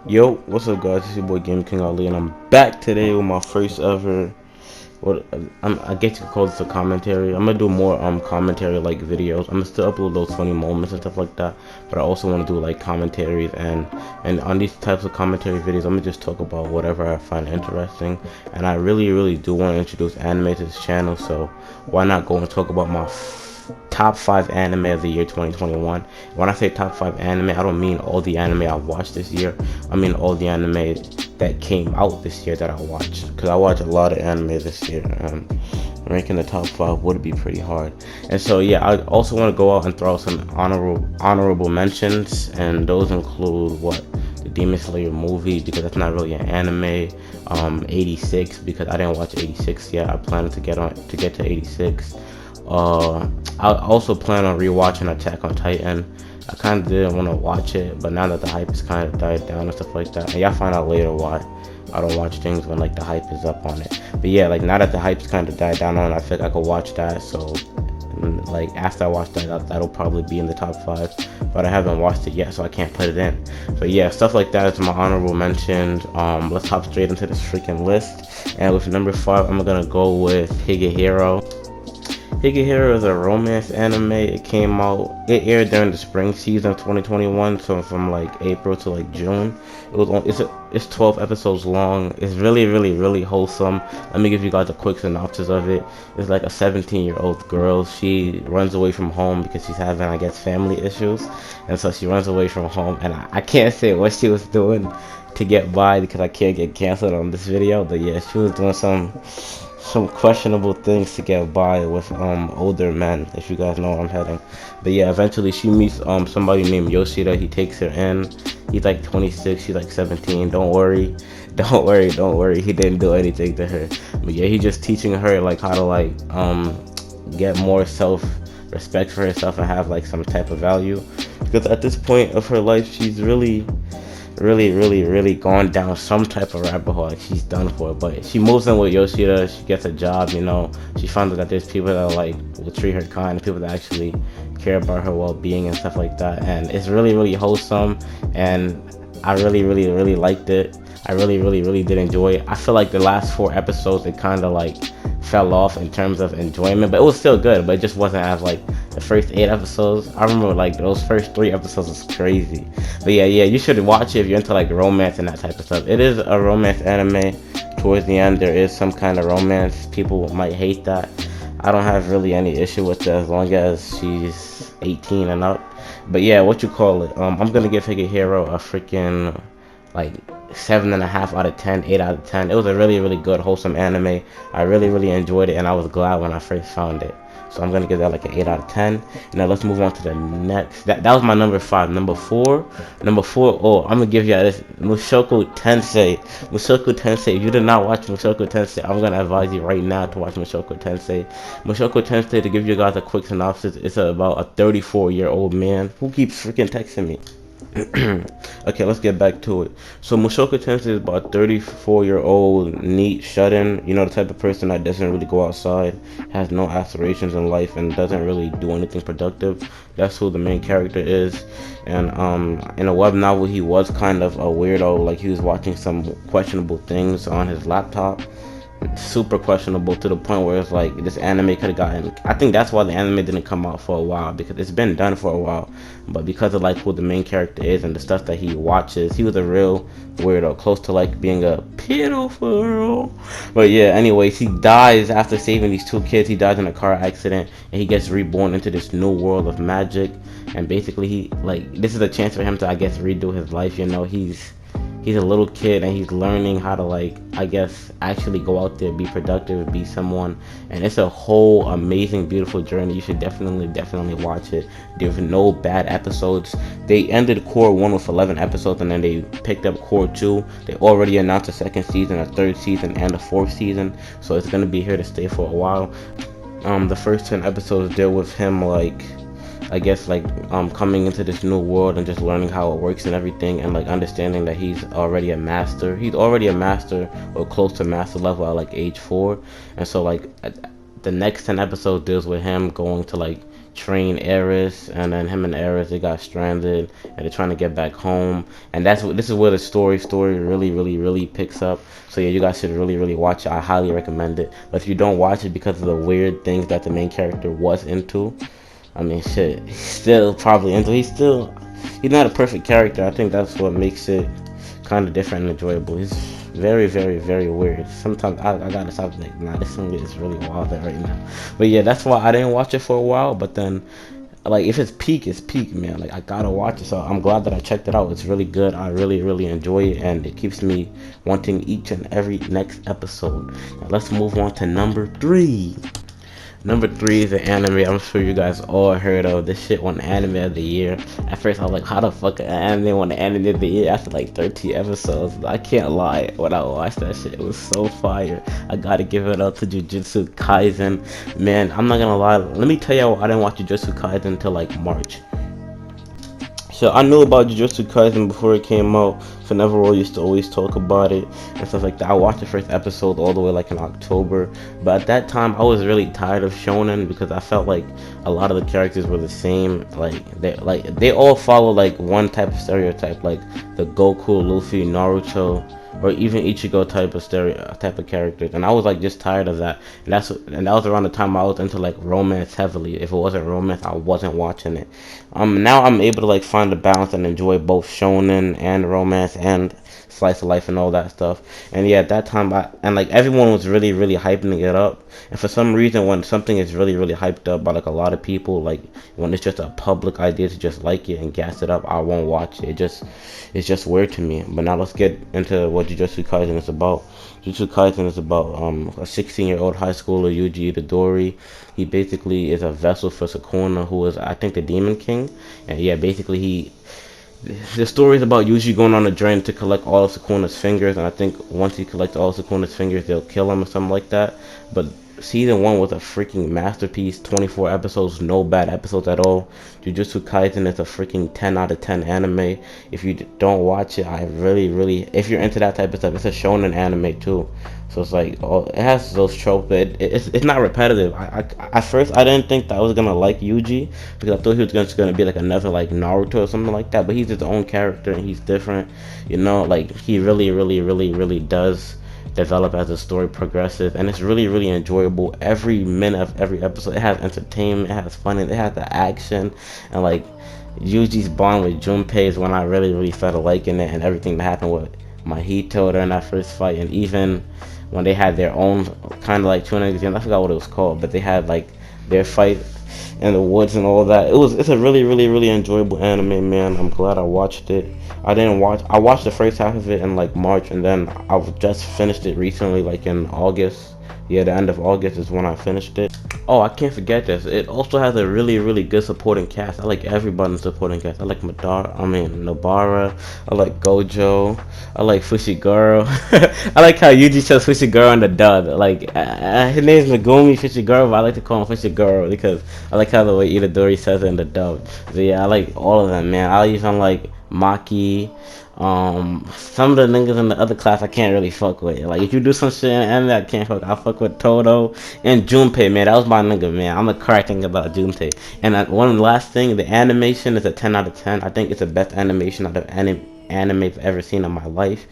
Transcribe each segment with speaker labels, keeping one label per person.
Speaker 1: Yo, what's up, guys? It's your boy Game King Ali, and I'm back today with my first ever. I guess you could call this a commentary. I'm gonna do more commentary like videos. I'm gonna still upload those funny moments and stuff like that, but I also want to do like commentaries and on these types of commentary videos, I'm gonna just talk about whatever I find interesting. And I really do want to introduce anime to this channel, so why not go and talk about my top 5 anime of the year 2021. When I say top 5 anime, I don't mean all the anime I watched this year. I mean all the anime that came out this year that I watched, because I watched a lot of anime this year. Ranking the top 5 would be pretty hard. And so yeah, I also want to go out and throw out some honorable mentions, and those include what, the Demon Slayer movie, because that's not really an anime. 86, because I didn't watch 86 yet. I plan to get to 86. I also plan on rewatching Attack on Titan. I kind of didn't want to watch it, but now that the hype is kind of died down and stuff like that, and y'all find out later why I don't watch things when like the hype is up on it. But yeah, like now that the hype's kind of died down on it, I think I could watch that. So like after I watch that'll probably be in the top 5, but I haven't watched it yet, so I can't put it in. But yeah, stuff like that is my honorable mentions. Let's hop straight into this freaking list, and with number 5, I'm gonna go with Higehiro. Higehiro is a romance anime. It aired during the spring season of 2021, so from like April to like June. It's 12 episodes long. It's really wholesome. Let me give you guys a quick synopsis of it. It's like a 17-year-old girl. She runs away from home because she's having, I guess, family issues, and so she runs away from home. And I can't say what she was doing to get by because I can't get canceled on this video. But yeah, she was doing some questionable things to get by with older men, if you guys know where I'm heading. But yeah, eventually she meets somebody named Yoshida. He takes her in. He's like 26, she's like 17. Don't worry, he didn't do anything to her. But yeah, he's just teaching her like how to like get more self respect for herself and have like some type of value, because at this point of her life she's really gone down some type of rabbit hole. Like, she's done for it. But she moves in with Yoshida. She gets a job. She finds out that there's people that like will treat her kind, people that actually care about her well-being and stuff like that. And it's really wholesome, and I really liked it. I really did enjoy it. I feel like the last 4 episodes it kind of like fell off in terms of enjoyment, but it was still good, but it just wasn't as like the first 8 episodes. I remember like those first 3 episodes was crazy. But yeah, you should watch it if you're into like romance and that type of stuff. It is a romance anime. Towards the end there is some kind of romance. People might hate that. I don't have really any issue with it as long as she's 18 and up. But yeah, what you call it, I'm gonna give Higehiro a freaking like 7.5 out of 10, 8 out of 10. It was a really good wholesome anime. I really enjoyed it, and I was glad when I first found it. So I'm gonna give that like an 8 out of 10. And now let's move on to the next. That was my number 5. Number four. Oh, I'm gonna give you this Mushoku Tensei. Mushoku Tensei. If you did not watch Mushoku Tensei, I'm gonna advise you right now to watch Mushoku Tensei. Mushoku Tensei, to give you guys a quick synopsis, it's about a 34-year-old man who keeps freaking texting me. Okay, let's get back to it. So Mushoku Tensei is about a 34-year-old neat shut-in. The type of person that doesn't really go outside, has no aspirations in life, and doesn't really do anything productive. That's who the main character is. And in a web novel, he was kind of a weirdo. Like, he was watching some questionable things on his laptop. Super questionable, to the point where it's like this anime could have gotten. I think that's why the anime didn't come out for a while, because it's been done for a while, but because of like who the main character is and the stuff that he watches, he was a real weirdo, close to like being a pedophile. But yeah, anyways, he dies after saving these 2 kids. He dies in a car accident, and he gets reborn into this new world of magic. And basically, this is a chance for him to, I guess, redo his life. He's a little kid, and he's learning how to, like, I guess, actually go out there, be productive, be someone. And it's a whole amazing, beautiful journey. You should definitely watch it. There's no bad episodes. They ended Core 1 with 11 episodes, and then they picked up Core 2. They already announced a 2nd season, a 3rd season, and a 4th season. So it's going to be here to stay for a while. The first 10 episodes deal with him, like, I guess, like, coming into this new world and just learning how it works and everything, and like understanding that he's already a master or close to master level at like age 4. And so like the next 10 episodes deals with him going to like train Eris, and then him and Eris, they got stranded and they're trying to get back home. And this is where the story really picks up. So yeah, you guys should really watch it. I highly recommend it. But if you don't watch it because of the weird things that the main character was into, I mean, shit, he's still probably into. He's not a perfect character. I think that's what makes it kind of different and enjoyable. He's very weird. Sometimes I gotta stop like, nah, this song is really wild right now. But yeah, that's why I didn't watch it for a while. But then, like, if it's peak, man. Like, I gotta watch it. So I'm glad that I checked it out. It's really good. I really enjoy it, and it keeps me wanting each and every next episode. Now let's move on to number 3. Number 3 is an anime I'm sure you guys all heard of. This shit won Anime of the Year. At first I was like, how the fuck an anime won the Anime of the Year after like 13 episodes? I can't lie, when I watched that shit, it was so fire. I gotta give it up to Jujutsu Kaisen. Man, I'm not gonna lie, let me tell you, I didn't watch Jujutsu Kaisen until like March. So I knew about Jujutsu Kaisen before it came out. Neverall used to always talk about it and stuff like that. I watched the first episode all the way like in October, but at that time I was really tired of shonen because I felt like a lot of the characters were the same. They all follow like one type of stereotype, like the Goku, Luffy, Naruto, or even Ichigo type of characters, and I was like just tired of that. And that was around the time I was into like romance heavily. If it wasn't romance, I wasn't watching it. Now I'm able to like find a balance and enjoy both shonen and romance and slice of life and all that stuff. And yeah, at that time, like everyone was really hyping it up. And for some reason, when something is really hyped up by like a lot of people, like when it's just a public idea to just like it and gas it up, I won't watch it. It's just weird to me. But now let's get into what Jujutsu Kaisen is about. Jujutsu Kaisen is about a 16-year-old high schooler, Yuji Itadori. He basically is a vessel for Sukuna, who is, I think, the Demon King. And yeah, basically the story is about Yuji going on a journey to collect all of Sukuna's fingers, and I think once he collects all of Sukuna's fingers, they'll kill him or something like that. But season 1 was a freaking masterpiece. 24 episodes, no bad episodes at all. Jujutsu Kaisen is a freaking 10 out of 10 anime. If you don't watch it, I really, if you're into that type of stuff, it's a shonen anime too. So it's like, it has those tropes, but it's not repetitive. At first I didn't think that I was gonna like Yuji because I thought he was just gonna be like another like Naruto or something like that. But he's his own character and he's different. You know, like he really does develop as the story progresses, and it's really enjoyable. Every minute of every episode, it has entertainment, it has fun, it has the action, and like Yuji's bond with Junpei is when I really started liking it, and everything that happened with Mahito during that first fight, and even when they had their own kind of like tuning exam, I forgot what it was called, but they had like their fight in the woods and all that. It's a really enjoyable anime, man. I'm glad I watched it. I watched the first half of it in like March, and then I've just finished it recently, like in August. Yeah, the end of August is when I finished it. Oh, I can't forget this. It also has a really good supporting cast. I like everybody in the supporting cast. I like Nobara. I like Gojo. I like Fushiguro. I like how Yuji says Fushiguro in the dub. Like, his name is Megumi Fushiguro, but I like to call him Fushiguro because I like how the way Itadori says it in the dub. So yeah, I like all of them, man. I even like Maki. Some of the niggas in the other class I can't really fuck with. Like, if you do some shit in anime I can't fuck, I fuck with Todo and Junpei, man. That was my nigga, man. I'm a cracking about Junpei. And one last thing, the animation is a 10 out of 10. I think it's the best animation out of anime I've ever seen in my life.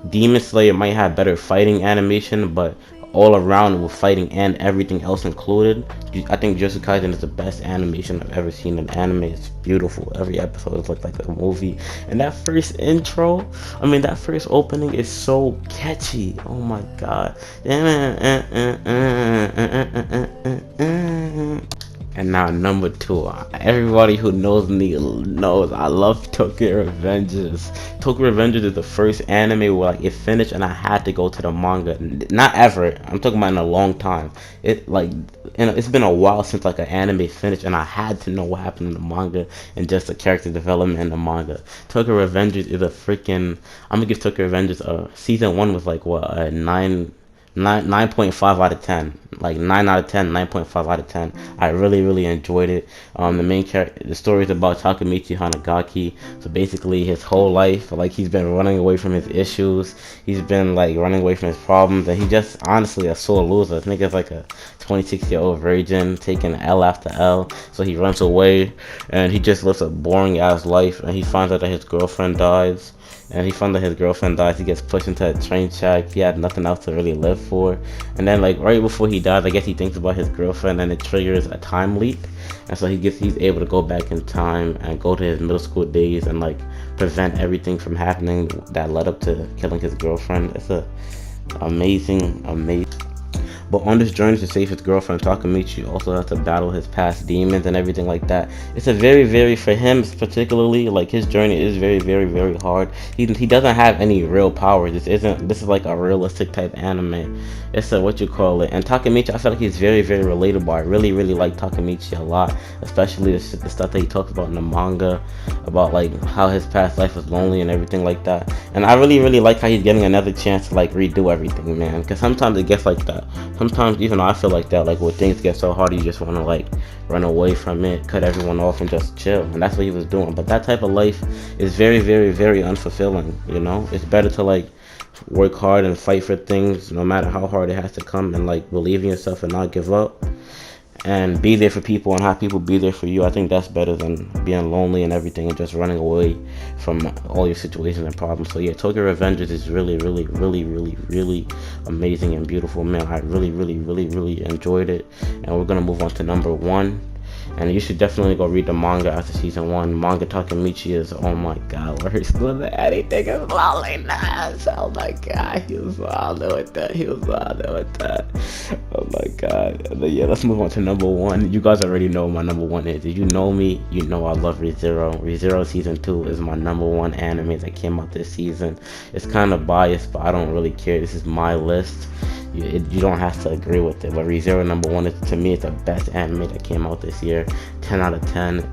Speaker 1: Demon Slayer might have better fighting animation, but all around with fighting and everything else included, I think Jujutsu Kaisen is the best animation I've ever seen in anime. It's beautiful. Every episode looks like a movie. And that first that first opening is so catchy. Oh my god. And now number 2, everybody who knows me knows I love Tokyo Revengers. Tokyo Revengers is the first anime where like it finished and I had to go to the manga. Not ever. I'm talking about in a long time. It's been a while since like an anime finished and I had to know what happened in the manga and just the character development in the manga. Tokyo Revengers is a freaking. I'm gonna give Tokyo Revengers season 1 was like what, a 9 9.5 out of 10, like 9 out of 10, 9.5 out of 10. I really enjoyed it. The main character, the story is about Takemichi Hanagaki. So basically his whole life, like, he's been running away from his issues, he's been like running away from his problems, and he just honestly a sore loser. I think it's like a 26-year-old virgin taking L after L. So he runs away and he just lives a boring ass life, and he finds out that his girlfriend dies. And he found that his girlfriend dies. He gets pushed into a train track. He had nothing else to really live for. And then, like, right before he dies, I guess he thinks about his girlfriend, and it triggers a time leap. And so he's able to go back in time and go to his middle school days and like prevent everything from happening that led up to killing his girlfriend. It's a amazing. But on this journey to save his girlfriend, Takemichi also has to battle his past demons and everything like that. It's a very, for him particularly, like, his journey is very hard. He doesn't have any real power. This is like a realistic type anime. It's a, what you call it. And Takemichi, I feel like he's very relatable. I really like Takemichi a lot, especially the stuff that he talks about in the manga, about like how his past life was lonely and everything like that. And I really like how he's getting another chance to like redo everything, man. Because sometimes it gets like that. Sometimes even I feel like that, like when things get so hard, you just want to like run away from it, cut everyone off, and just chill. And that's what he was doing. But that type of life is very unfulfilling, you know. It's better to like work hard and fight for things no matter how hard it has to come, and like believe in yourself and not give up, and be there for people and have people be there for you. I think that's better than being lonely and everything and just running away from all your situations and problems. So yeah, Tokyo Revengers is really amazing and beautiful, man. I really enjoyed it. And we're gonna move on to number 1. And you should definitely go read the manga after season 1. Manga Takemichi is, oh my god, where he's doing anything is loneliness. Oh my god, he was wild with that. Oh my god. But yeah, let's move on to number 1. You guys already know what my number 1 is. If you know me, you know I love ReZero. ReZero season 2 is my number 1 anime that came out this season. It's kind of biased, but I don't really care. This is my list. You don't have to agree with it, but ReZero number 1 is, to me, it's the best anime that came out this year. 10 out of 10.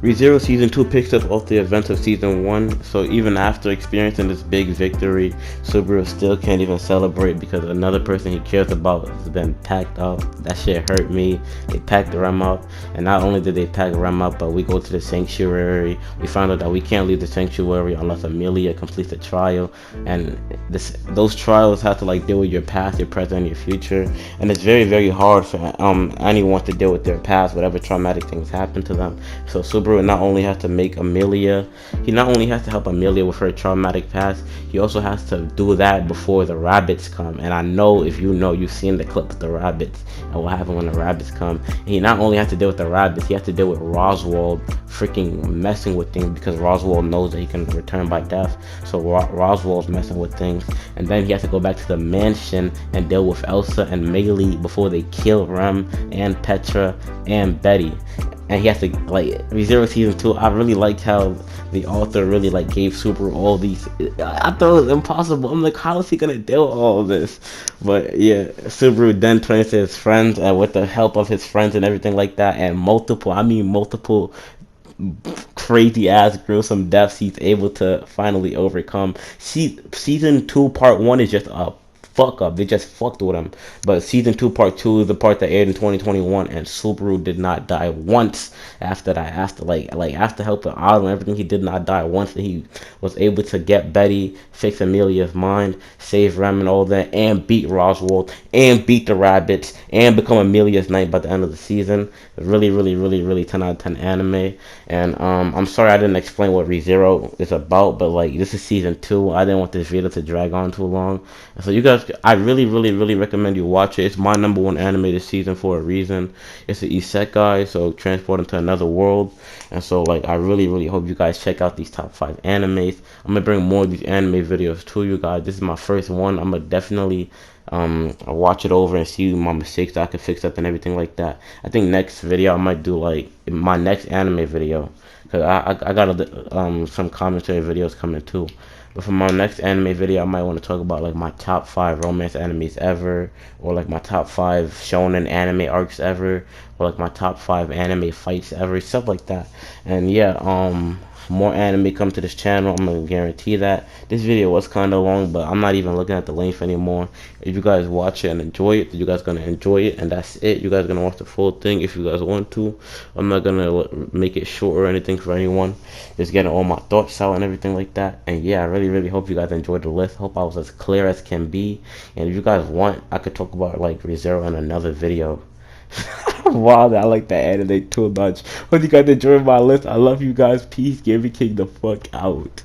Speaker 1: ReZero season 2 picks up off the events of season 1, so even after experiencing this big victory, Subaru still can't even celebrate because another person he cares about has been packed up. That shit hurt me. They packed Rem up, and not only did they pack Rem up, but we go to the sanctuary. We found out that we can't leave the sanctuary unless Amelia completes a trial, and those trials have to like deal with your past, your present, and your future, and it's very hard for anyone to deal with their past, whatever traumatic things happen to them. So Subaru not only has to make Amelia, he not only has to help Amelia with her traumatic past, he also has to do that before the rabbits come. And I know, if you know, you've seen the clip with the rabbits and what happened when the rabbits come. And he not only has to deal with the rabbits, he has to deal with Roswell freaking messing with things, because Roswell knows that he can return by death. So Roswell's messing with things, and then he has to go back to the mansion and deal with Elsa and Meili before they kill Rem and Petra and Betty. And he has to, like, ReZero season 2, I really liked how the author really like gave Subaru all these. I thought it was impossible. I'm like, how is he gonna deal with all of this? But yeah, Subaru then turns to his friends, and with the help of his friends and everything like that, and multiple crazy ass gruesome deaths, he's able to finally overcome. Season 2 part 1 is just a fuck up. They just fucked with him. But season 2 part 2 is the part that aired in 2021, and Subaru did not die once after that. After helping out and everything, he did not die once. He was able to get Betty, fix Amelia's mind, save Rem and all that, and beat Roswell, and beat the rabbits, and become Amelia's knight by the end of the season. Really 10 out of 10 anime. And I'm sorry I didn't explain what ReZero is about, but like, this is season 2. I didn't want this video to drag on too long. And so you guys, I really recommend you watch it. It's my number 1 anime this season for a reason. It's an isekai, so transport into another world. And so like, I really hope you guys check out these top 5 animes. I'm gonna bring more of these anime videos to you guys. This is my first one. I'm gonna definitely watch it over and see my mistakes that I can fix up and everything like that. I think next video I might do like my next anime video, because I got some commentary videos coming too. But for my next anime video, I might want to talk about like my top 5 romance animes ever, or like my top 5 shonen anime arcs ever, or like my top 5 anime fights ever, stuff like that. And yeah, more anime come to this channel. I'm gonna guarantee that. This video was kind of long, but I'm not even looking at the length anymore. If you guys watch it and enjoy it, you guys gonna enjoy it, and that's it. You guys gonna watch the full thing if you guys want to. I'm not gonna make it short or anything for anyone. Just getting all my thoughts out and everything like that. And yeah, I really hope you guys enjoyed the list. Hope I was as clear as can be. And if you guys want, I could talk about like ReZero in another video. Wow, I like that anime too much. Hope you guys enjoyed my list. I love you guys. Peace. Gaming King the fuck out.